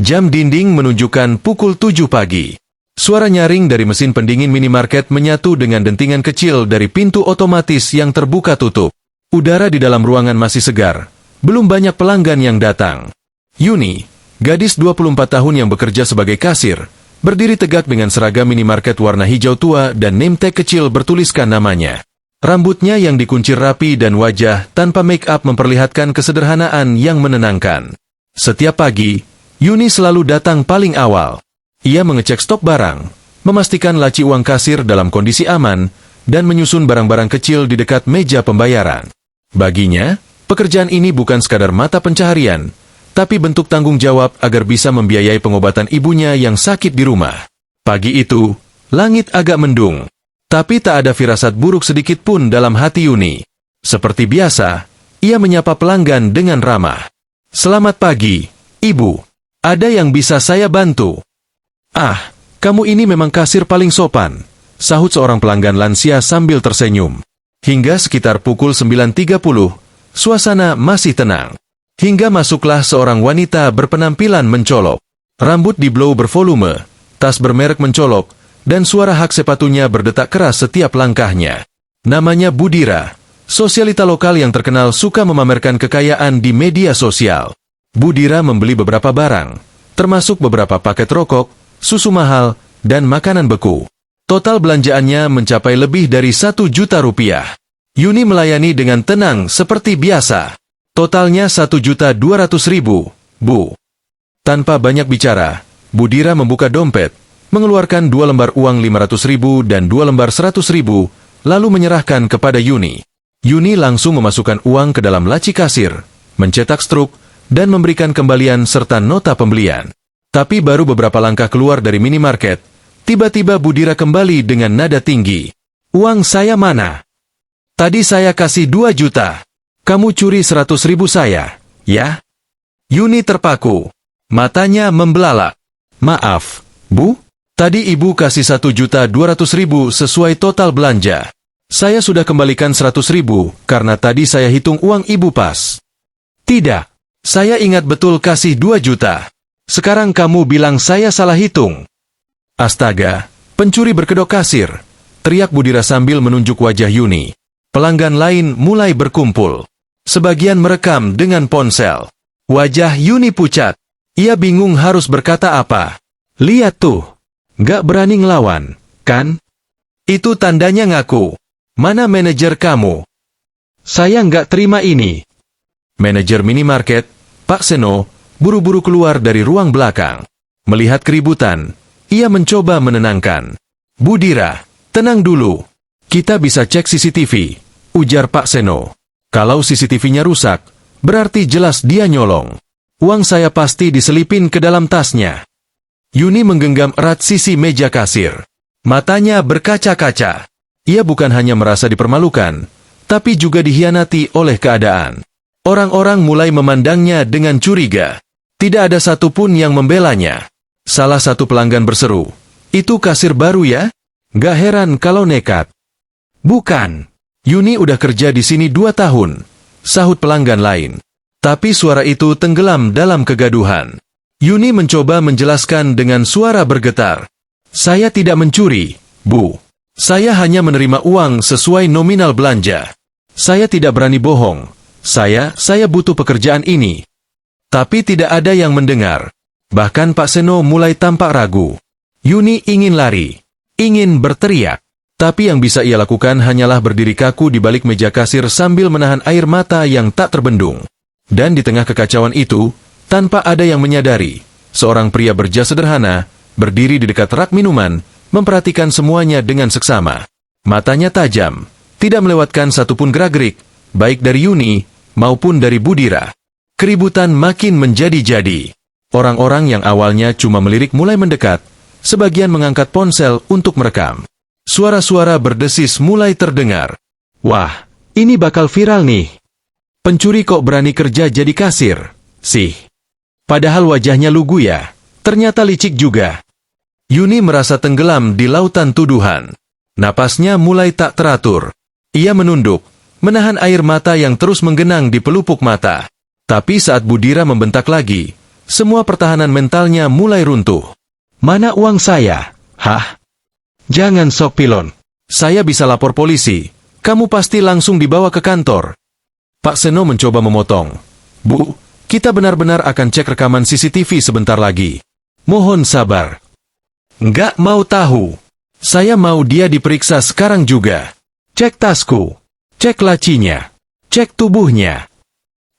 Jam dinding menunjukkan pukul 7 pagi. Suara nyaring dari mesin pendingin minimarket menyatu dengan dentingan kecil dari pintu otomatis yang terbuka tutup. Udara di dalam ruangan masih segar. Belum banyak pelanggan yang datang. Yuni, gadis 24 tahun yang bekerja sebagai kasir, berdiri tegak dengan seragam minimarket warna hijau tua dan name tag kecil bertuliskan namanya. Rambutnya yang dikuncir rapi dan wajah tanpa make up memperlihatkan kesederhanaan yang menenangkan. Setiap pagi, Yuni selalu datang paling awal. Ia mengecek stok barang, memastikan laci uang kasir dalam kondisi aman, dan menyusun barang-barang kecil di dekat meja pembayaran. Baginya, pekerjaan ini bukan sekadar mata pencaharian, tapi bentuk tanggung jawab agar bisa membiayai pengobatan ibunya yang sakit di rumah. Pagi itu, langit agak mendung, tapi tak ada firasat buruk sedikit pun dalam hati Yuni. Seperti biasa, ia menyapa pelanggan dengan ramah. "Selamat pagi, Ibu. Ada yang bisa saya bantu?" "Ah, kamu ini memang kasir paling sopan," sahut seorang pelanggan lansia sambil tersenyum. Hingga sekitar pukul 9.30, suasana masih tenang. Hingga masuklah seorang wanita berpenampilan mencolok. Rambut di-blow bervolume, tas bermerek mencolok, dan suara hak sepatunya berdetak keras setiap langkahnya. Namanya Budira, sosialita lokal yang terkenal suka memamerkan kekayaan di media sosial. Budira membeli beberapa barang, termasuk beberapa paket rokok, susu mahal, dan makanan beku. Total belanjaannya mencapai lebih dari 1 juta rupiah. Yuni melayani dengan tenang seperti biasa. Totalnya 1.200.000, Bu. Tanpa banyak bicara, Budira membuka dompet, mengeluarkan 2 lembar uang 500.000 dan 2 lembar 100.000, lalu menyerahkan kepada Yuni. Yuni langsung memasukkan uang ke dalam laci kasir, mencetak struk, dan memberikan kembalian serta nota pembelian. Tapi baru beberapa langkah keluar dari minimarket, tiba-tiba Budira kembali dengan nada tinggi. "Uang saya mana? Tadi saya kasih 2 juta. Kamu curi 100.000 saya, ya?" Yuni terpaku. Matanya membelalak. "Maaf, Bu. Tadi Ibu kasih 1.200.000 sesuai total belanja. Saya sudah kembalikan 100.000 karena tadi saya hitung uang Ibu pas." "Tidak. Saya ingat betul kasih 2 juta. Sekarang kamu bilang saya salah hitung." "Astaga, pencuri berkedok kasir," teriak Budira sambil menunjuk wajah Yuni. Pelanggan lain mulai berkumpul. Sebagian merekam dengan ponsel. Wajah Yuni pucat. Ia bingung harus berkata apa. "Lihat tuh. Nggak berani ngelawan, kan? Itu tandanya ngaku. Mana manajer kamu? Saya nggak terima ini." Manajer minimarket, Pak Seno, buru-buru keluar dari ruang belakang. Melihat keributan, ia mencoba menenangkan. "Budira, tenang dulu. Kita bisa cek CCTV, ujar Pak Seno. "Kalau CCTV-nya rusak, berarti jelas dia nyolong. Uang saya pasti diselipin ke dalam tasnya." Yuni menggenggam erat sisi meja kasir. Matanya berkaca-kaca. Ia bukan hanya merasa dipermalukan, tapi juga dikhianati oleh keadaan. Orang-orang mulai memandangnya dengan curiga. Tidak ada satupun yang membelanya. Salah satu pelanggan berseru, "Itu kasir baru ya? Gak heran kalau nekat." "Bukan. Yuni udah kerja di sini 2 tahun, sahut pelanggan lain. Tapi suara itu tenggelam dalam kegaduhan. Yuni mencoba menjelaskan dengan suara bergetar. "Saya tidak mencuri, Bu. Saya hanya menerima uang sesuai nominal belanja. Saya tidak berani bohong. Saya butuh pekerjaan ini." Tapi tidak ada yang mendengar. Bahkan Pak Seno mulai tampak ragu. Yuni ingin lari, ingin berteriak. Tapi yang bisa ia lakukan hanyalah berdiri kaku di balik meja kasir sambil menahan air mata yang tak terbendung. Dan di tengah kekacauan itu, tanpa ada yang menyadari, seorang pria berjas sederhana, berdiri di dekat rak minuman, memperhatikan semuanya dengan seksama. Matanya tajam, tidak melewatkan satupun gerak-gerik, baik dari Yuni maupun dari Budira. Keributan makin menjadi-jadi. Orang-orang yang awalnya cuma melirik mulai mendekat, sebagian mengangkat ponsel untuk merekam. Suara-suara berdesis mulai terdengar. "Wah, ini bakal viral nih. Pencuri kok berani kerja jadi kasir, sih. Padahal wajahnya lugu ya, ternyata licik juga." Yuni merasa tenggelam di lautan tuduhan. Napasnya mulai tak teratur. Ia menunduk, menahan air mata yang terus menggenang di pelupuk mata. Tapi saat Budira membentak lagi, Semua pertahanan mentalnya mulai runtuh. Mana uang saya? Hah? Jangan sok pilon. Saya bisa lapor polisi. Kamu pasti langsung dibawa ke kantor. Pak Seno mencoba memotong. Bu, kita benar-benar akan cek rekaman CCTV sebentar lagi. Mohon sabar. Nggak mau tahu. Saya mau dia diperiksa sekarang juga. Cek tasku. Cek lacinya. Cek tubuhnya.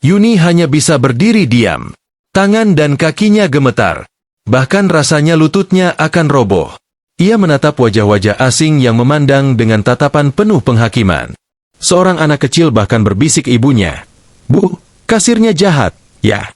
Yuni hanya bisa berdiri diam. Tangan dan kakinya gemetar. Bahkan rasanya lututnya akan roboh. Ia menatap wajah-wajah asing yang memandang dengan tatapan penuh penghakiman. Seorang anak kecil bahkan berbisik ibunya. Bu, kasirnya jahat, ya.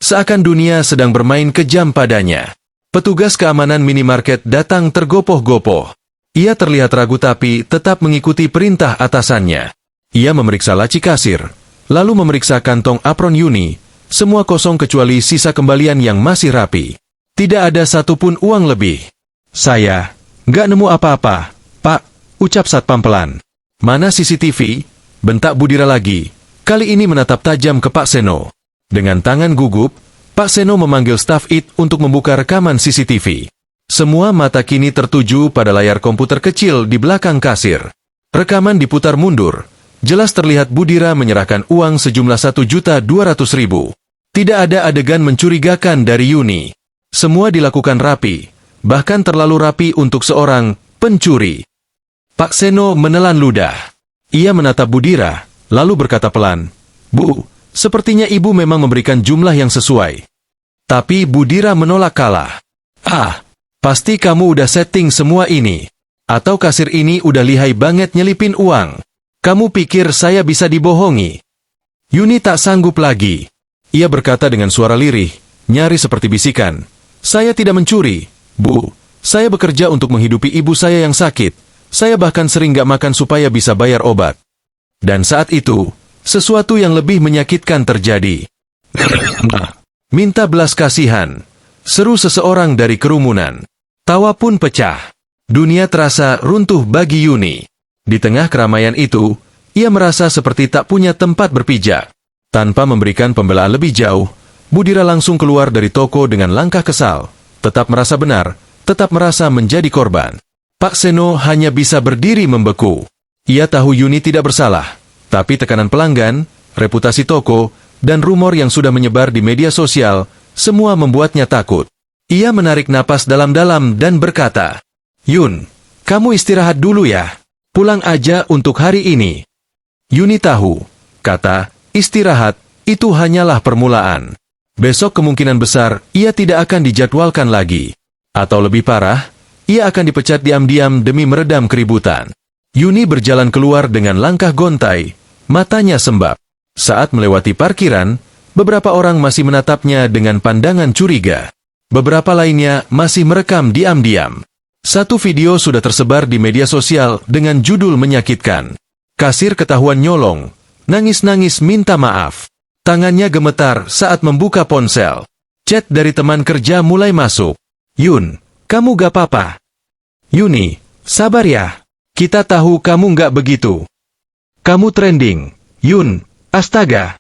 Seakan dunia sedang bermain kejam padanya. Petugas keamanan minimarket datang tergopoh-gopoh. Ia terlihat ragu tapi tetap mengikuti perintah atasannya. Ia memeriksa laci kasir, lalu memeriksa kantong apron Yuni. Semua kosong kecuali sisa kembalian yang masih rapi. Tidak ada satupun uang lebih. Saya nggak nemu apa-apa, Pak, ucap satpam pelan. Mana CCTV? Bentak Budira lagi. Kali ini menatap tajam ke Pak Seno. Dengan tangan gugup, Pak Seno memanggil staf IT untuk membuka rekaman CCTV. Semua mata kini tertuju pada layar komputer kecil di belakang kasir. Rekaman diputar mundur. Jelas terlihat Budira menyerahkan uang sejumlah 1.200.000. Tidak ada adegan mencurigakan dari Yuni. Semua dilakukan rapi, bahkan terlalu rapi untuk seorang pencuri. Pak Seno menelan ludah. Ia menatap Budira, lalu berkata pelan, Bu, sepertinya ibu memang memberikan jumlah yang sesuai. Tapi Budira menolak kalah. Ah, pasti kamu udah setting semua ini. Atau kasir ini udah lihai banget nyelipin uang. Kamu pikir saya bisa dibohongi? Yuni tak sanggup lagi. Ia berkata dengan suara lirih, nyaris seperti bisikan. Saya tidak mencuri, Bu. Saya bekerja untuk menghidupi ibu saya yang sakit. Saya bahkan sering gak makan supaya bisa bayar obat. Dan saat itu, sesuatu yang lebih menyakitkan terjadi. Minta belas kasihan. Seru seseorang dari kerumunan. Tawa pun pecah. Dunia terasa runtuh bagi Yuni. Di tengah keramaian itu, ia merasa seperti tak punya tempat berpijak. Tanpa memberikan pembelaan lebih jauh, Budira langsung keluar dari toko dengan langkah kesal. Tetap merasa benar, tetap merasa menjadi korban. Pak Seno hanya bisa berdiri membeku. Ia tahu Yuni tidak bersalah, tapi tekanan pelanggan, reputasi toko, dan rumor yang sudah menyebar di media sosial, semua membuatnya takut. Ia menarik napas dalam-dalam dan berkata, Yun, kamu istirahat dulu ya. Pulang aja untuk hari ini. Yuni tahu, kata, istirahat, itu hanyalah permulaan. Besok kemungkinan besar, ia tidak akan dijadwalkan lagi. Atau lebih parah, ia akan dipecat diam-diam demi meredam keributan. Yuni berjalan keluar dengan langkah gontai, matanya sembab. Saat melewati parkiran, beberapa orang masih menatapnya dengan pandangan curiga. Beberapa lainnya masih merekam diam-diam. Satu video sudah tersebar di media sosial dengan judul menyakitkan. Kasir ketahuan nyolong, nangis-nangis minta maaf. Tangannya gemetar saat membuka ponsel. Chat dari teman kerja mulai masuk. Yun, kamu gak apa-apa? Yuni, sabar ya. Kita tahu kamu gak begitu. Kamu trending. Yun, astaga.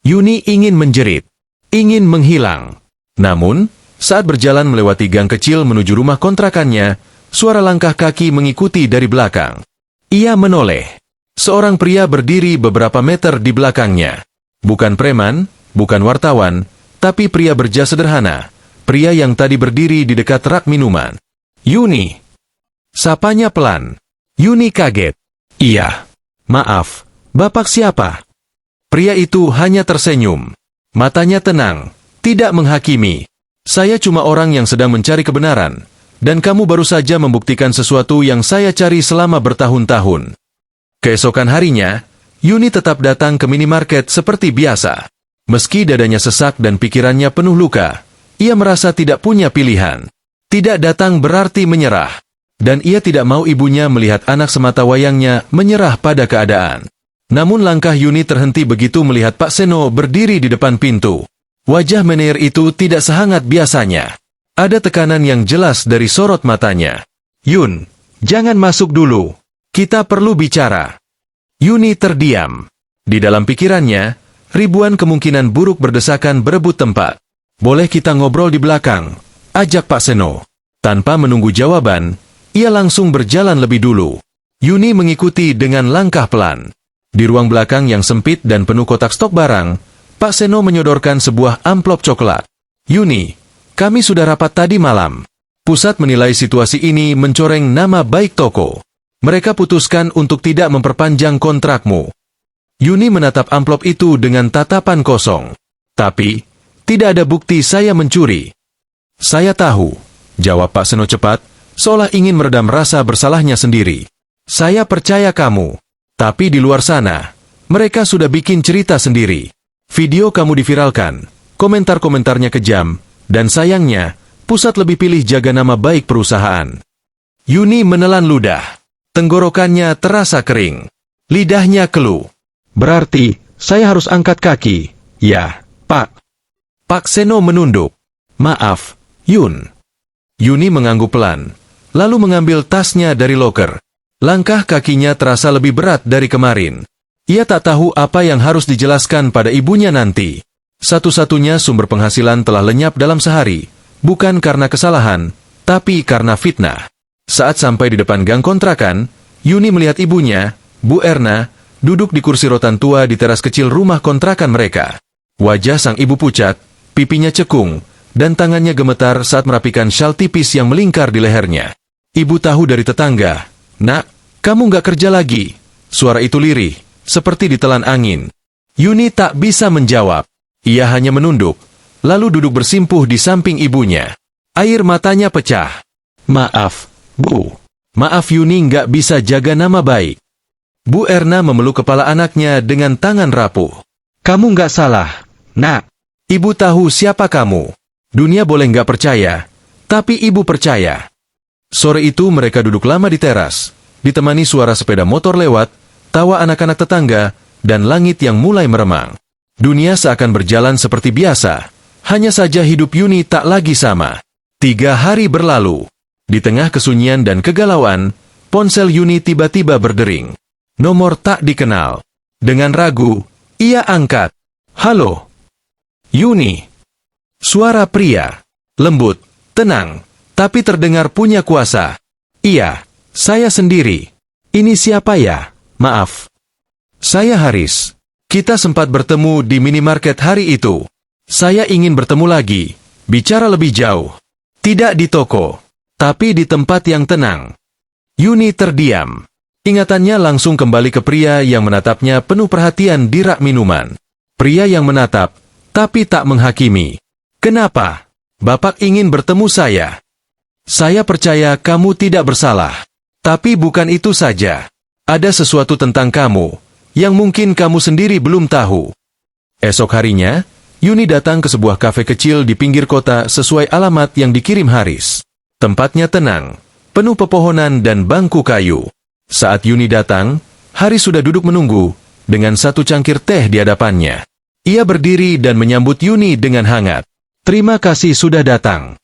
Yuni ingin menjerit. Ingin menghilang. Namun, saat berjalan melewati gang kecil menuju rumah kontrakannya, suara langkah kaki mengikuti dari belakang. Ia menoleh. Seorang pria berdiri beberapa meter di belakangnya. Bukan preman, bukan wartawan, tapi pria berjas sederhana. Pria yang tadi berdiri di dekat rak minuman. Yuni. Sapanya pelan. Yuni kaget. Iya. Maaf, Bapak siapa? Pria itu hanya tersenyum. Matanya tenang, tidak menghakimi. Saya cuma orang yang sedang mencari kebenaran, dan kamu baru saja membuktikan sesuatu yang saya cari selama bertahun-tahun. Keesokan harinya, Yuni tetap datang ke minimarket seperti biasa. Meski dadanya sesak dan pikirannya penuh luka, ia merasa tidak punya pilihan. Tidak datang berarti menyerah. Dan ia tidak mau ibunya melihat anak semata wayangnya menyerah pada keadaan. Namun langkah Yuni terhenti begitu melihat Pak Seno berdiri di depan pintu. Wajah Meneer itu tidak sehangat biasanya. Ada tekanan yang jelas dari sorot matanya. Yun, jangan masuk dulu. Kita perlu bicara. Yuni terdiam. Di dalam pikirannya, ribuan kemungkinan buruk berdesakan berebut tempat. Boleh kita ngobrol di belakang, ajak Pak Seno. Tanpa menunggu jawaban, ia langsung berjalan lebih dulu. Yuni mengikuti dengan langkah pelan. Di ruang belakang yang sempit dan penuh kotak stok barang, Pak Seno menyodorkan sebuah amplop coklat. Yuni, kami sudah rapat tadi malam. Pusat menilai situasi ini mencoreng nama baik toko. Mereka putuskan untuk tidak memperpanjang kontrakmu. Yuni menatap amplop itu dengan tatapan kosong. Tapi, tidak ada bukti saya mencuri. Saya tahu, jawab Pak Seno cepat, seolah ingin meredam rasa bersalahnya sendiri. Saya percaya kamu. Tapi di luar sana, mereka sudah bikin cerita sendiri. Video kamu diviralkan, komentar-komentarnya kejam, dan sayangnya, pusat lebih pilih jaga nama baik perusahaan. Yuni menelan ludah. Tenggorokannya terasa kering. Lidahnya keluh. Berarti, saya harus angkat kaki. Ya, Pak. Pak Seno menunduk. Maaf, Yun. Yuni mengangguk pelan, lalu mengambil tasnya dari loker. Langkah kakinya terasa lebih berat dari kemarin. Ia tak tahu apa yang harus dijelaskan pada ibunya nanti. Satu-satunya sumber penghasilan telah lenyap dalam sehari, bukan karena kesalahan, tapi karena fitnah. Saat sampai di depan gang kontrakan, Yuni melihat ibunya, Bu Erna, duduk di kursi rotan tua di teras kecil rumah kontrakan mereka. Wajah sang ibu pucat, pipinya cekung, dan tangannya gemetar saat merapikan syal tipis yang melingkar di lehernya. Ibu tahu dari tetangga, "Nak, kamu nggak kerja lagi?" Suara itu lirih, seperti ditelan angin. Yuni tak bisa menjawab. Ia hanya menunduk, lalu duduk bersimpuh di samping ibunya. Air matanya pecah. "Maaf, Bu." Maaf, Yuni nggak bisa jaga nama baik. Bu Erna memeluk kepala anaknya dengan tangan rapuh. Kamu nggak salah, Nak. Ibu tahu siapa kamu. Dunia boleh nggak percaya, tapi ibu percaya. Sore itu mereka duduk lama di teras, ditemani suara sepeda motor lewat, tawa anak-anak tetangga, dan langit yang mulai meremang. Dunia seakan berjalan seperti biasa, hanya saja hidup Yuni tak lagi sama. 3 hari berlalu. Di tengah kesunyian dan kegalauan, ponsel Yuni tiba-tiba berdering. Nomor tak dikenal. Dengan ragu, ia angkat. "Halo." "Yuni." Suara pria. Lembut, tenang, tapi terdengar punya kuasa. "Iya, saya sendiri." "Ini siapa ya? Maaf." "Saya Haris. Kita sempat bertemu di minimarket hari itu. Saya ingin bertemu lagi, bicara lebih jauh. Tidak di toko, tapi di tempat yang tenang." Yuni terdiam. Ingatannya langsung kembali ke pria yang menatapnya penuh perhatian di rak minuman. Pria yang menatap, tapi tak menghakimi. "Kenapa? Bapak ingin bertemu saya." "Saya percaya kamu tidak bersalah. Tapi bukan itu saja. Ada sesuatu tentang kamu, yang mungkin kamu sendiri belum tahu." Esok harinya, Yuni datang ke sebuah kafe kecil di pinggir kota sesuai alamat yang dikirim Haris. Tempatnya tenang, penuh pepohonan dan bangku kayu. Saat Yuni datang, Haris sudah duduk menunggu, dengan satu cangkir teh di hadapannya. Ia berdiri dan menyambut Yuni dengan hangat. "Terima kasih sudah datang."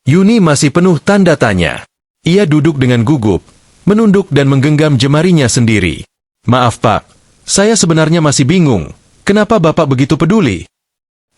Yuni masih penuh tanda tanya. Ia duduk dengan gugup, menunduk dan menggenggam jemarinya sendiri. "Maaf Pak, saya sebenarnya masih bingung, kenapa Bapak begitu peduli?"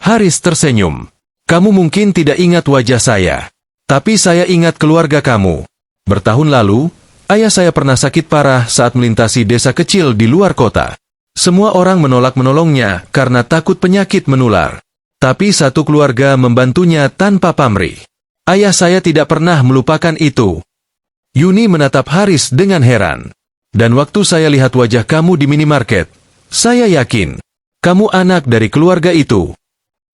Haris tersenyum. "Kamu mungkin tidak ingat wajah saya, tapi saya ingat keluarga kamu. Bertahun lalu, ayah saya pernah sakit parah saat melintasi desa kecil di luar kota. Semua orang menolak menolongnya karena takut penyakit menular. Tapi satu keluarga membantunya tanpa pamrih. Ayah saya tidak pernah melupakan itu." Yuni menatap Haris dengan heran. "Dan waktu saya lihat wajah kamu di minimarket, saya yakin kamu anak dari keluarga itu."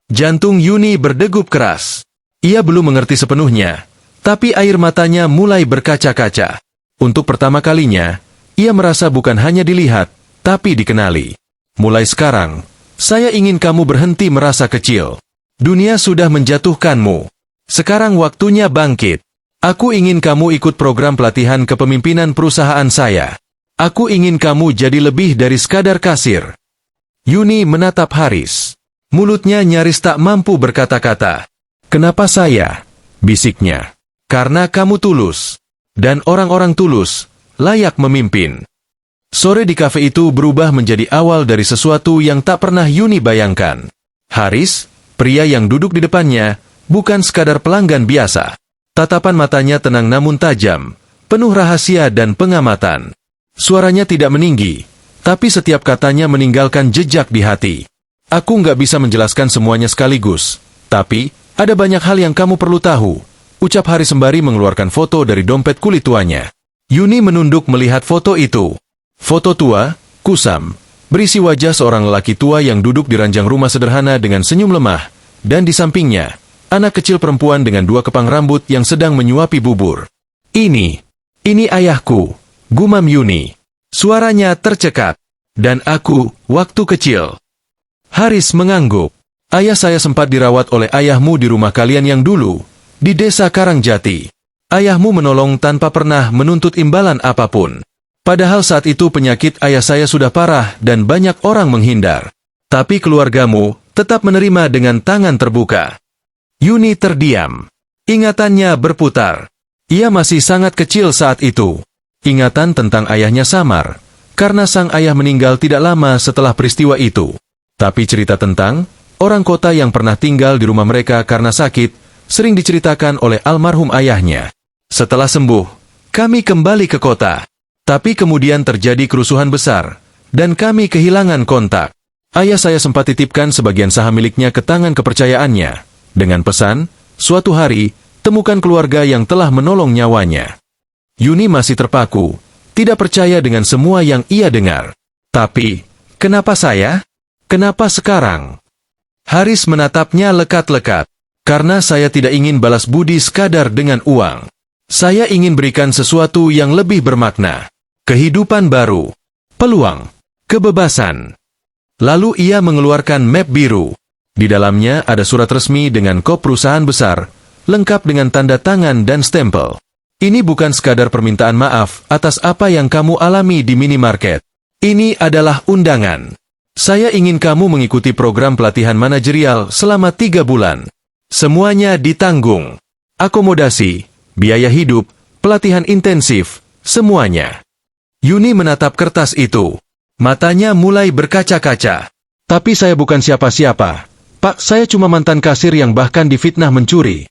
Jantung Yuni berdegup keras. Ia belum mengerti sepenuhnya, tapi air matanya mulai berkaca-kaca. Untuk pertama kalinya, ia merasa bukan hanya dilihat, tapi dikenali. "Mulai sekarang, saya ingin kamu berhenti merasa kecil. Dunia sudah menjatuhkanmu. Sekarang waktunya bangkit. Aku ingin kamu ikut program pelatihan kepemimpinan perusahaan saya. Aku ingin kamu jadi lebih dari sekadar kasir." Yuni menatap Haris. Mulutnya nyaris tak mampu berkata-kata. "Kenapa saya?" bisiknya. "Karena kamu tulus. Dan orang-orang tulus layak memimpin." Sore di kafe itu berubah menjadi awal dari sesuatu yang tak pernah Yuni bayangkan. Haris, Pria yang duduk di depannya bukan sekadar pelanggan biasa. Tatapan matanya tenang namun tajam, penuh rahasia dan pengamatan. Suaranya tidak meninggi, tapi setiap katanya meninggalkan jejak di hati. Aku nggak bisa menjelaskan semuanya sekaligus, tapi ada banyak hal yang kamu perlu tahu, ucap Haris sembari mengeluarkan foto dari dompet kulit tuanya. Yuni menunduk melihat foto itu. Foto tua, kusam, berisi wajah seorang lelaki tua yang duduk di ranjang rumah sederhana dengan senyum lemah, dan di sampingnya, anak kecil perempuan dengan 2 kepang rambut yang sedang menyuapi bubur. Ini ayahku, gumam Yuni. Suaranya tercekat. Dan aku, waktu kecil. Haris mengangguk. Ayah saya sempat dirawat oleh ayahmu di rumah kalian yang dulu, di desa Karangjati. Ayahmu menolong tanpa pernah menuntut imbalan apapun. Padahal saat itu penyakit ayah saya sudah parah dan banyak orang menghindar. Tapi keluargamu tetap menerima dengan tangan terbuka. Yuni terdiam. Ingatannya berputar. Ia masih sangat kecil saat itu. Ingatan tentang ayahnya samar, karena sang ayah meninggal tidak lama setelah peristiwa itu. Tapi cerita tentang orang kota yang pernah tinggal di rumah mereka karena sakit, sering diceritakan oleh almarhum ayahnya. Setelah sembuh, kami kembali ke kota. Tapi kemudian terjadi kerusuhan besar, dan kami kehilangan kontak. Ayah saya sempat titipkan sebagian saham miliknya ke tangan kepercayaannya, dengan pesan, suatu hari, temukan keluarga yang telah menolong nyawanya. Yuni masih terpaku, tidak percaya dengan semua yang ia dengar. Tapi, kenapa saya? Kenapa sekarang? Haris menatapnya lekat-lekat. Karena saya tidak ingin balas budi sekadar dengan uang. Saya ingin berikan sesuatu yang lebih bermakna. Kehidupan baru. Peluang. Kebebasan. Lalu ia mengeluarkan map biru. Di dalamnya ada surat resmi dengan kop perusahaan besar, lengkap dengan tanda tangan dan stempel. Ini bukan sekadar permintaan maaf atas apa yang kamu alami di minimarket. Ini adalah undangan. Saya ingin kamu mengikuti program pelatihan manajerial selama 3 bulan. Semuanya ditanggung. Akomodasi, biaya hidup, pelatihan intensif, semuanya. Yuni menatap kertas itu. Matanya mulai berkaca-kaca. Tapi saya bukan siapa-siapa. Pak, saya cuma mantan kasir yang bahkan difitnah mencuri.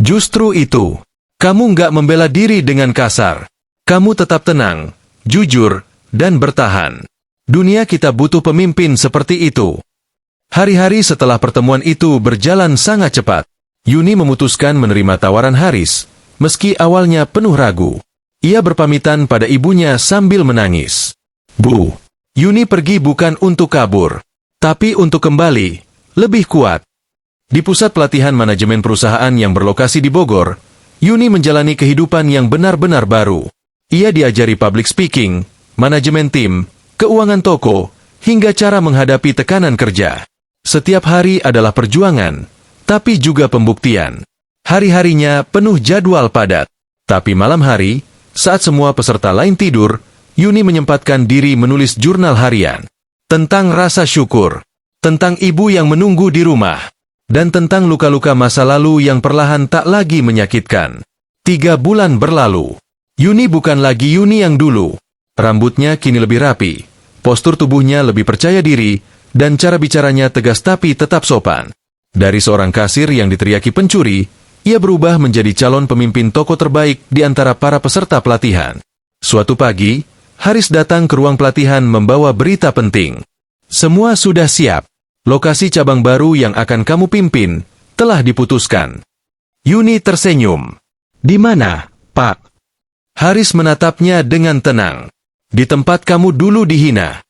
Justru itu. Kamu nggak membela diri dengan kasar. Kamu tetap tenang, jujur, dan bertahan. Dunia kita butuh pemimpin seperti itu. Hari-hari setelah pertemuan itu berjalan sangat cepat. Yuni memutuskan menerima tawaran Haris, meski awalnya penuh ragu. Ia berpamitan pada ibunya sambil menangis. Bu, Yuni pergi bukan untuk kabur, tapi untuk kembali, lebih kuat. Di pusat pelatihan manajemen perusahaan yang berlokasi di Bogor, Yuni menjalani kehidupan yang benar-benar baru. Ia diajari public speaking, manajemen tim, keuangan toko, hingga cara menghadapi tekanan kerja. Setiap hari adalah perjuangan, tapi juga pembuktian. Hari-harinya penuh jadwal padat. Tapi malam hari, saat semua peserta lain tidur, Yuni menyempatkan diri menulis jurnal harian. Tentang rasa syukur, tentang ibu yang menunggu di rumah, dan tentang luka-luka masa lalu yang perlahan tak lagi menyakitkan. 3 bulan berlalu. Yuni bukan lagi Yuni yang dulu. Rambutnya kini lebih rapi, postur tubuhnya lebih percaya diri, dan cara bicaranya tegas tapi tetap sopan. Dari seorang kasir yang diteriaki pencuri, ia berubah menjadi calon pemimpin toko terbaik di antara para peserta pelatihan. Suatu pagi, Haris datang ke ruang pelatihan membawa berita penting. Semua sudah siap. Lokasi cabang baru yang akan kamu pimpin telah diputuskan. Yuni tersenyum. Di mana, Pak? Haris menatapnya dengan tenang. Di tempat kamu dulu dihina.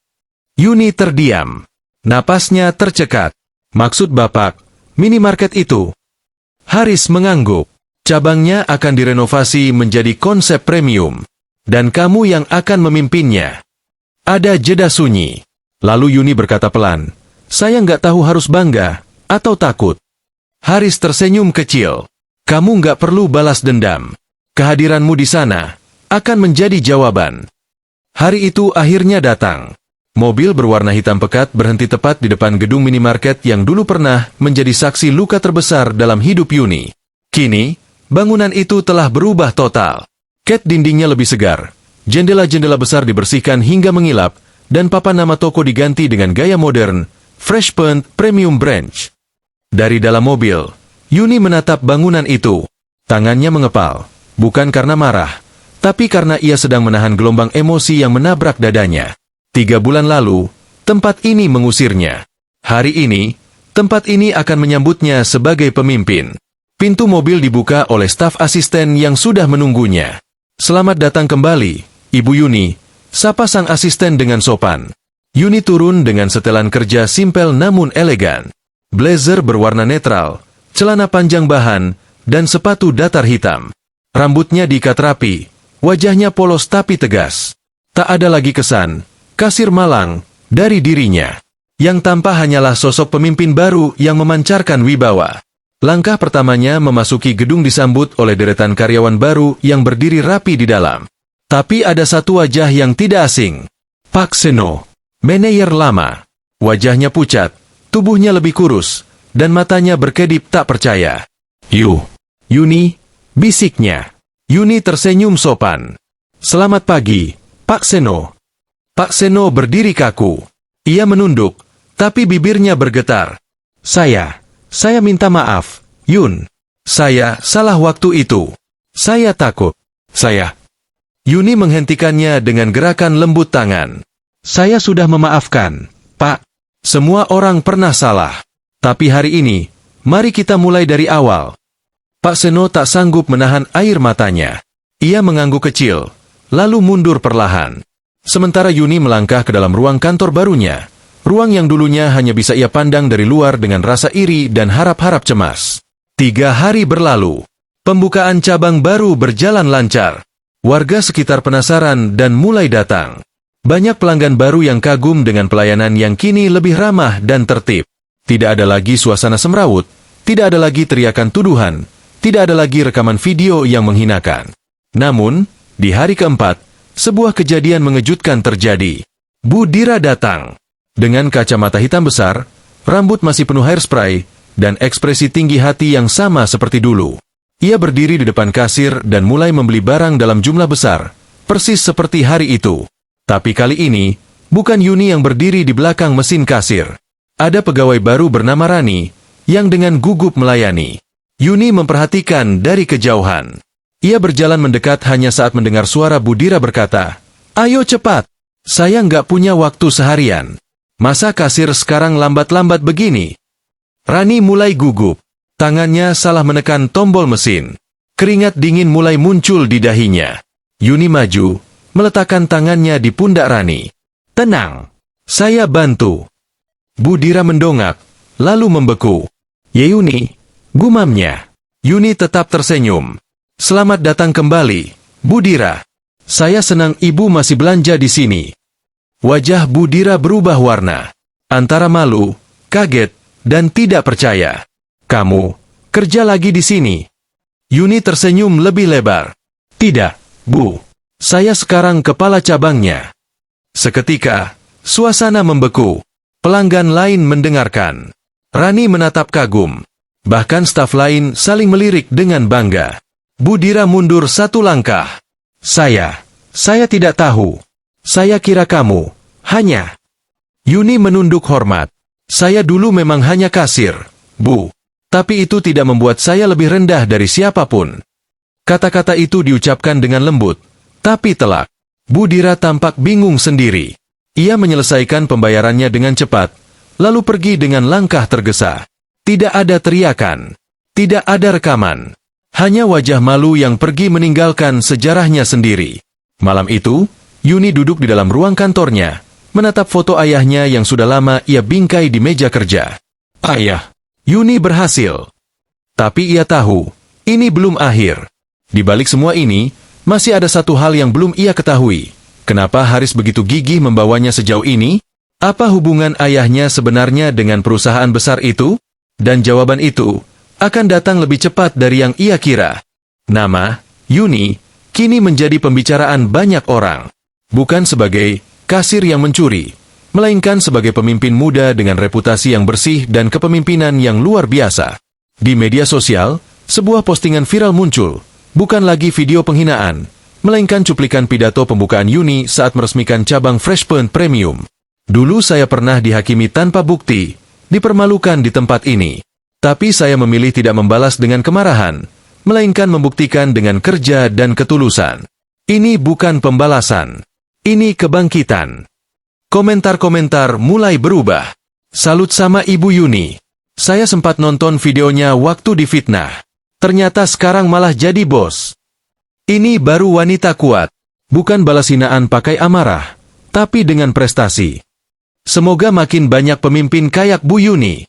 Yuni terdiam. Napasnya tercekat. Maksud Bapak, minimarket itu? Haris mengangguk. Cabangnya akan direnovasi menjadi konsep premium. Dan kamu yang akan memimpinnya. Ada jeda sunyi. Lalu Yuni berkata pelan. Saya nggak tahu harus bangga, atau takut. Haris tersenyum kecil. Kamu nggak perlu balas dendam. Kehadiranmu di sana akan menjadi jawaban. Hari itu akhirnya datang. Mobil berwarna hitam pekat berhenti tepat di depan gedung minimarket yang dulu pernah menjadi saksi luka terbesar dalam hidup Yuni. Kini, bangunan itu telah berubah total. Cat dindingnya lebih segar. Jendela-jendela besar dibersihkan hingga mengilap, dan papan nama toko diganti dengan gaya modern, Fresh Paint Premium Branch. Dari dalam mobil, Yuni menatap bangunan itu. Tangannya mengepal, bukan karena marah, tapi karena ia sedang menahan gelombang emosi yang menabrak dadanya. 3 bulan lalu, tempat ini mengusirnya. Hari ini, tempat ini akan menyambutnya sebagai pemimpin. Pintu mobil dibuka oleh staf asisten yang sudah menunggunya. "Selamat datang kembali, Ibu Yuni," sapa sang asisten dengan sopan. Yuni turun dengan setelan kerja simpel namun elegan. Blazer berwarna netral, celana panjang bahan, dan sepatu datar hitam. Rambutnya diikat rapi, wajahnya polos tapi tegas. Tak ada lagi kesan kasir malang dari dirinya. Yang tampak hanyalah sosok pemimpin baru yang memancarkan wibawa. Langkah pertamanya memasuki gedung disambut oleh deretan karyawan baru yang berdiri rapi di dalam. Tapi ada satu wajah yang tidak asing. Pak Seno, manajer lama. Wajahnya pucat, tubuhnya lebih kurus, dan matanya berkedip tak percaya. Yuni, bisiknya. Yuni tersenyum sopan. "Selamat pagi, Pak Seno." Pak Seno berdiri kaku. Ia menunduk, tapi bibirnya bergetar. Saya minta maaf, Yun. Saya salah waktu itu. Saya takut. Yuni menghentikannya dengan gerakan lembut tangan. "Saya sudah memaafkan, Pak. Semua orang pernah salah. Tapi hari ini, mari kita mulai dari awal." Pak Seno tak sanggup menahan air matanya. Ia mengangguk kecil, lalu mundur perlahan. Sementara Yuni melangkah ke dalam ruang kantor barunya. Ruang yang dulunya hanya bisa ia pandang dari luar dengan rasa iri dan harap-harap cemas. 3 hari berlalu. Pembukaan cabang baru berjalan lancar. Warga sekitar penasaran dan mulai datang. Banyak pelanggan baru yang kagum dengan pelayanan yang kini lebih ramah dan tertib. Tidak ada lagi suasana semrawut, tidak ada lagi teriakan tuduhan, tidak ada lagi rekaman video yang menghinakan. Namun, di hari keempat, sebuah kejadian mengejutkan terjadi. Bu Dira datang. Dengan kacamata hitam besar, rambut masih penuh hairspray, dan ekspresi tinggi hati yang sama seperti dulu. Ia berdiri di depan kasir dan mulai membeli barang dalam jumlah besar, persis seperti hari itu. Tapi kali ini, bukan Yuni yang berdiri di belakang mesin kasir. Ada pegawai baru bernama Rani, yang dengan gugup melayani. Yuni memperhatikan dari kejauhan. Ia berjalan mendekat hanya saat mendengar suara Bu Dira berkata, "Ayo cepat, saya nggak punya waktu seharian. Masa kasir sekarang lambat-lambat begini?" Rani mulai gugup. Tangannya salah menekan tombol mesin. Keringat dingin mulai muncul di dahinya. Yuni maju, meletakkan tangannya di pundak Rani. "Tenang, saya bantu." Bu Dira mendongak, lalu membeku. "Ye Yuni," gumamnya. Yuni tetap tersenyum. "Selamat datang kembali, Bu Dira. Saya senang Ibu masih belanja di sini." Wajah Bu Dira berubah warna. Antara malu, kaget, dan tidak percaya. "Kamu kerja lagi di sini?" Yuni tersenyum lebih lebar. "Tidak, Bu. Saya sekarang kepala cabangnya." Seketika, suasana membeku. Pelanggan lain mendengarkan. Rani menatap kagum. Bahkan staf lain saling melirik dengan bangga. Bu Dira mundur 1 langkah. Saya tidak tahu. Saya kira kamu hanya..." Yuni menunduk hormat. "Saya dulu memang hanya kasir, Bu. Tapi itu tidak membuat saya lebih rendah dari siapapun." Kata-kata itu diucapkan dengan lembut, tapi telak. Bu Dira tampak bingung sendiri. Ia menyelesaikan pembayarannya dengan cepat, lalu pergi dengan langkah tergesa. Tidak ada teriakan, tidak ada rekaman. Hanya wajah malu yang pergi meninggalkan sejarahnya sendiri. Malam itu, Yuni duduk di dalam ruang kantornya, menatap foto ayahnya yang sudah lama ia bingkai di meja kerja. Ayah, Yuni berhasil. Tapi ia tahu, ini belum akhir. Di balik semua ini, masih ada satu hal yang belum ia ketahui. Kenapa Haris begitu gigih membawanya sejauh ini? Apa hubungan ayahnya sebenarnya dengan perusahaan besar itu? Dan jawaban itu akan datang lebih cepat dari yang ia kira. Nama, Yuni, kini menjadi pembicaraan banyak orang. Bukan sebagai kasir yang mencuri, melainkan sebagai pemimpin muda dengan reputasi yang bersih dan kepemimpinan yang luar biasa. Di media sosial, sebuah postingan viral muncul, bukan lagi video penghinaan, melainkan cuplikan pidato pembukaan Yuni saat meresmikan cabang Freshpoint Premium. "Dulu saya pernah dihakimi tanpa bukti, dipermalukan di tempat ini. Tapi saya memilih tidak membalas dengan kemarahan, melainkan membuktikan dengan kerja dan ketulusan. Ini bukan pembalasan. Ini kebangkitan. Komentar-komentar mulai berubah. Salut sama Ibu Yuni. Saya sempat nonton videonya waktu difitnah. Ternyata sekarang malah jadi bos. Ini baru wanita kuat. Bukan balas hinaan pakai amarah, tapi dengan prestasi. Semoga makin banyak pemimpin kayak Bu Yuni.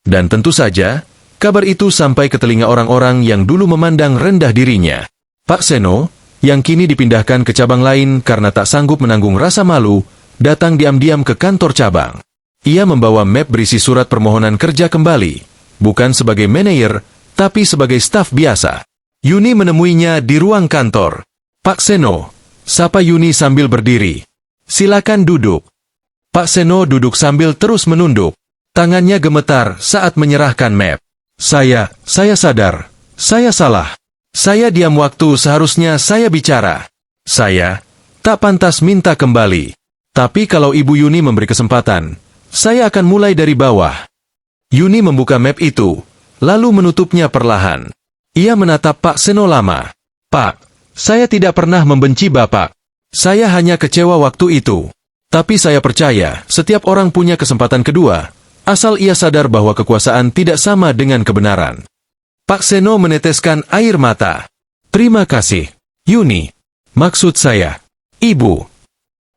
Dan tentu saja, kabar itu sampai ke telinga orang-orang yang dulu memandang rendah dirinya. Pak Seno, yang kini dipindahkan ke cabang lain karena tak sanggup menanggung rasa malu, datang diam-diam ke kantor cabang. Ia membawa map berisi surat permohonan kerja kembali, bukan sebagai manajer, tapi sebagai staf biasa. Yuni menemuinya di ruang kantor. Pak Seno, sapa Yuni sambil berdiri. Silakan duduk. Pak Seno duduk sambil terus menunduk. Tangannya gemetar saat menyerahkan map. Saya sadar. Saya salah. Saya diam waktu seharusnya saya bicara. Saya tak pantas minta kembali. Tapi kalau Ibu Yuni memberi kesempatan, saya akan mulai dari bawah. Yuni membuka map itu, lalu menutupnya perlahan. Ia menatap Pak Seno lama. Pak, saya tidak pernah membenci Bapak. Saya hanya kecewa waktu itu. Tapi saya percaya setiap orang punya kesempatan kedua, asal ia sadar bahwa kekuasaan tidak sama dengan kebenaran. Pak Seno meneteskan air mata. Terima kasih, Yuni. Maksud saya, Ibu.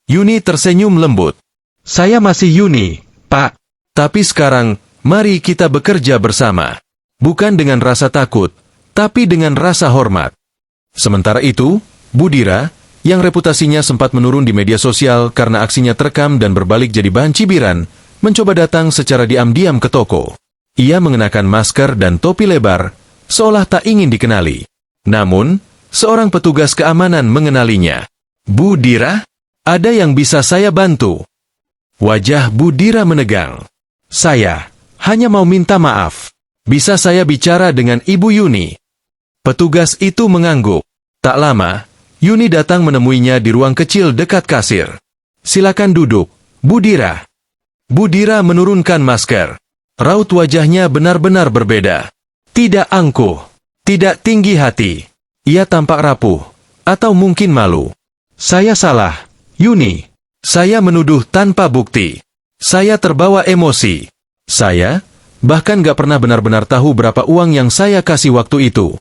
Yuni tersenyum lembut. Saya masih Yuni, Pak. Tapi sekarang, mari kita bekerja bersama. Bukan dengan rasa takut, tapi dengan rasa hormat. Sementara itu, Budira, yang reputasinya sempat menurun di media sosial karena aksinya terekam dan berbalik jadi bahan cibiran, mencoba datang secara diam-diam ke toko. Ia mengenakan masker dan topi lebar, seolah tak ingin dikenali. Namun, seorang petugas keamanan mengenalinya. Budira, ada yang bisa saya bantu? Wajah Budira menegang. Saya hanya mau minta maaf. Bisa saya bicara dengan Ibu Yuni? Petugas itu mengangguk. Tak lama, Yuni datang menemuinya di ruang kecil dekat kasir. Silakan duduk, Budira. Budira menurunkan masker. Raut wajahnya benar-benar berbeda. Tidak angkuh, tidak tinggi hati. Ia tampak rapuh, atau mungkin malu. Saya salah, Yuni. Saya menuduh tanpa bukti. Saya terbawa emosi. Saya bahkan gak pernah benar-benar tahu berapa uang yang saya kasih waktu itu.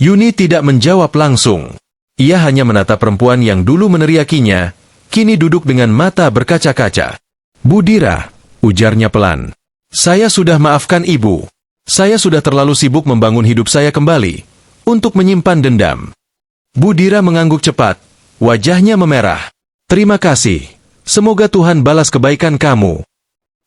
Yuni tidak menjawab langsung. Ia hanya menatap perempuan yang dulu meneriakinya, kini duduk dengan mata berkaca-kaca. Budira, ujarnya pelan. Saya sudah maafkan Ibu. Saya sudah terlalu sibuk membangun hidup saya kembali, untuk menyimpan dendam. Budira mengangguk cepat, wajahnya memerah. Terima kasih. Semoga Tuhan balas kebaikan kamu.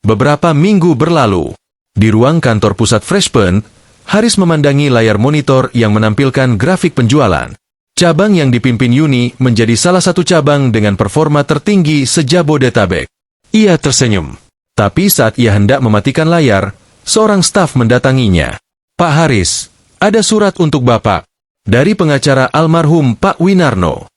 Beberapa minggu berlalu. Di ruang kantor pusat Freshpoint, Haris memandangi layar monitor yang menampilkan grafik penjualan. Cabang yang dipimpin Yuni menjadi salah satu cabang dengan performa tertinggi se-Jabodetabek. Ia tersenyum. Tapi saat ia hendak mematikan layar, seorang staf mendatanginya. Pak Haris, ada surat untuk Bapak. Dari pengacara almarhum Pak Winarno.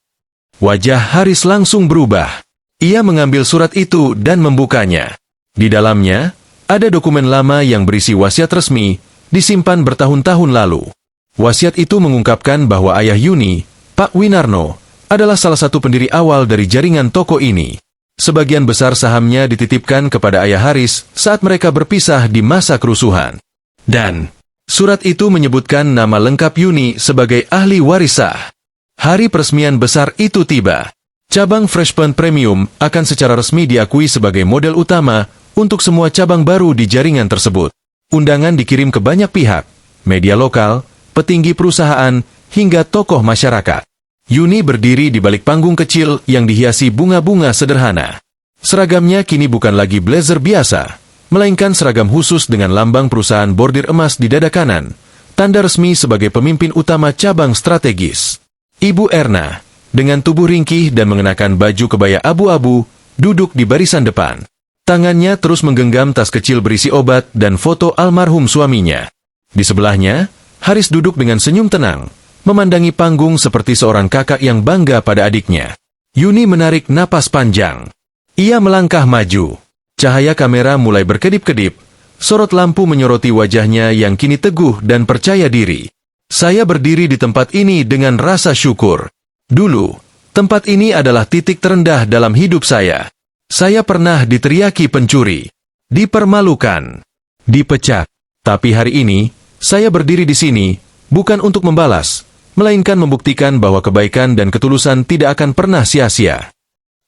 Wajah Haris langsung berubah. Ia mengambil surat itu dan membukanya. Di dalamnya, ada dokumen lama yang berisi wasiat resmi, disimpan bertahun-tahun lalu. Wasiat itu mengungkapkan bahwa ayah Yuni, Pak Winarno, adalah salah satu pendiri awal dari jaringan toko ini. Sebagian besar sahamnya dititipkan kepada ayah Haris saat mereka berpisah di masa kerusuhan. Dan surat itu menyebutkan nama lengkap Yuni sebagai ahli waris sah. Hari peresmian besar itu tiba. Cabang Freshpoint Premium akan secara resmi diakui sebagai model utama untuk semua cabang baru di jaringan tersebut. Undangan dikirim ke banyak pihak, media lokal, petinggi perusahaan, hingga tokoh masyarakat. Yuni berdiri di balik panggung kecil yang dihiasi bunga-bunga sederhana. Seragamnya kini bukan lagi blazer biasa, melainkan seragam khusus dengan lambang perusahaan bordir emas di dada kanan, tanda resmi sebagai pemimpin utama cabang strategis. Ibu Erna, dengan tubuh ringkih dan mengenakan baju kebaya abu-abu, duduk di barisan depan. Tangannya terus menggenggam tas kecil berisi obat dan foto almarhum suaminya. Di sebelahnya, Haris duduk dengan senyum tenang, memandangi panggung seperti seorang kakak yang bangga pada adiknya. Yuni menarik napas panjang. Ia melangkah maju. Cahaya kamera mulai berkedip-kedip, sorot lampu menyoroti wajahnya yang kini teguh dan percaya diri. Saya berdiri di tempat ini dengan rasa syukur. Dulu, tempat ini adalah titik terendah dalam hidup saya. Saya pernah diteriaki pencuri, dipermalukan, dipecat. Tapi hari ini, saya berdiri di sini, bukan untuk membalas, melainkan membuktikan bahwa kebaikan dan ketulusan tidak akan pernah sia-sia.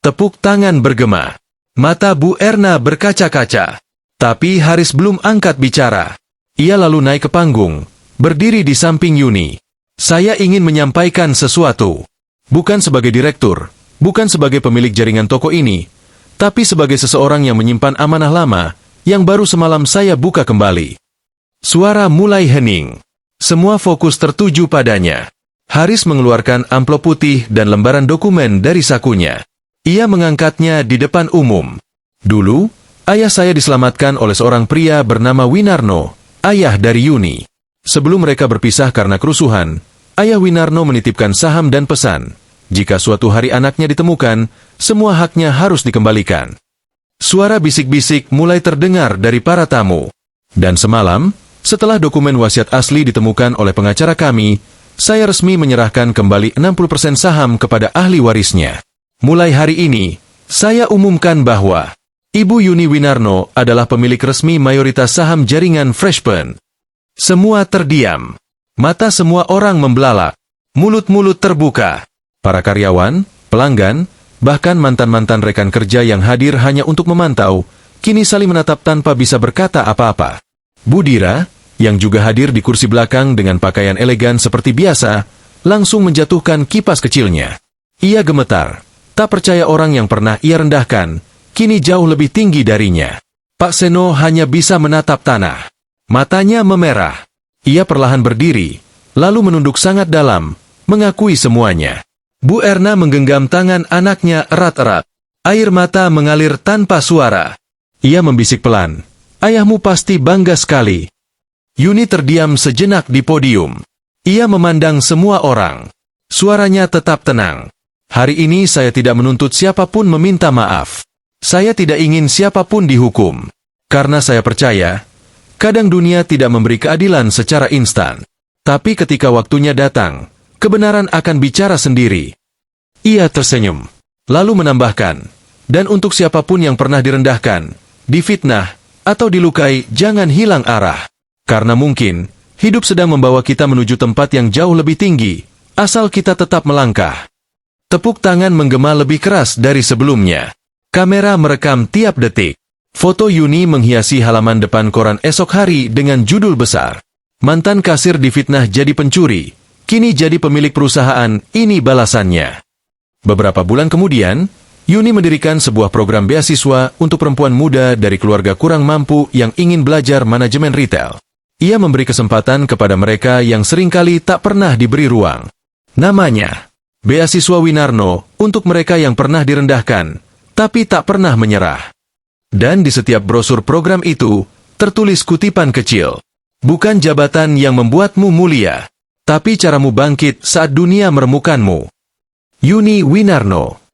Tepuk tangan bergema. Mata Bu Erna berkaca-kaca. Tapi Haris belum angkat bicara. Ia lalu naik ke panggung, berdiri di samping Yuni. Saya ingin menyampaikan sesuatu. Bukan sebagai direktur, bukan sebagai pemilik jaringan toko ini, tapi sebagai seseorang yang menyimpan amanah lama, yang baru semalam saya buka kembali. Suara mulai hening. Semua fokus tertuju padanya. Haris mengeluarkan amplop putih dan lembaran dokumen dari sakunya. Ia mengangkatnya di depan umum. Dulu, ayah saya diselamatkan oleh seorang pria bernama Winarno, ayah dari Yuni. Sebelum mereka berpisah karena kerusuhan, ayah Winarno menitipkan saham dan pesan, jika suatu hari anaknya ditemukan, semua haknya harus dikembalikan. Suara bisik-bisik mulai terdengar dari para tamu. Dan semalam, setelah dokumen wasiat asli ditemukan oleh pengacara kami, saya resmi menyerahkan kembali 60% saham kepada ahli warisnya. Mulai hari ini, saya umumkan bahwa Ibu Yuni Winarno adalah pemilik resmi mayoritas saham jaringan Freshpen. Semua terdiam. Mata semua orang membelalak. Mulut-mulut terbuka. Para karyawan, pelanggan, bahkan mantan-mantan rekan kerja yang hadir hanya untuk memantau, kini saling menatap tanpa bisa berkata apa-apa. Budira, yang juga hadir di kursi belakang dengan pakaian elegan seperti biasa, langsung menjatuhkan kipas kecilnya. Ia gemetar. Tak percaya orang yang pernah ia rendahkan, kini jauh lebih tinggi darinya. Pak Seno hanya bisa menatap tanah. Matanya memerah. Ia perlahan berdiri, lalu menunduk sangat dalam, mengakui semuanya. Bu Erna menggenggam tangan anaknya erat-erat. Air mata mengalir tanpa suara. Ia membisik pelan, "Ayahmu pasti bangga sekali." Yuni terdiam sejenak di podium. Ia memandang semua orang. Suaranya tetap tenang. "Hari ini saya tidak menuntut siapapun meminta maaf. Saya tidak ingin siapapun dihukum. Karena saya percaya, kadang dunia tidak memberi keadilan secara instan. Tapi ketika waktunya datang, kebenaran akan bicara sendiri." Ia tersenyum. Lalu menambahkan, "Dan untuk siapapun yang pernah direndahkan, difitnah, atau dilukai, jangan hilang arah. Karena mungkin, hidup sedang membawa kita menuju tempat yang jauh lebih tinggi, asal kita tetap melangkah." Tepuk tangan menggema lebih keras dari sebelumnya. Kamera merekam tiap detik. Foto Yuni menghiasi halaman depan koran esok hari dengan judul besar. "Mantan kasir difitnah jadi pencuri, kini jadi pemilik perusahaan, ini balasannya." Beberapa bulan kemudian, Yuni mendirikan sebuah program beasiswa untuk perempuan muda dari keluarga kurang mampu yang ingin belajar manajemen retail. Ia memberi kesempatan kepada mereka yang seringkali tak pernah diberi ruang. Namanya Beasiswa Winarno untuk mereka yang pernah direndahkan, tapi tak pernah menyerah. Dan di setiap brosur program itu, tertulis kutipan kecil. "Bukan jabatan yang membuatmu mulia, tapi caramu bangkit saat dunia meremukanmu." Yuni Winarno.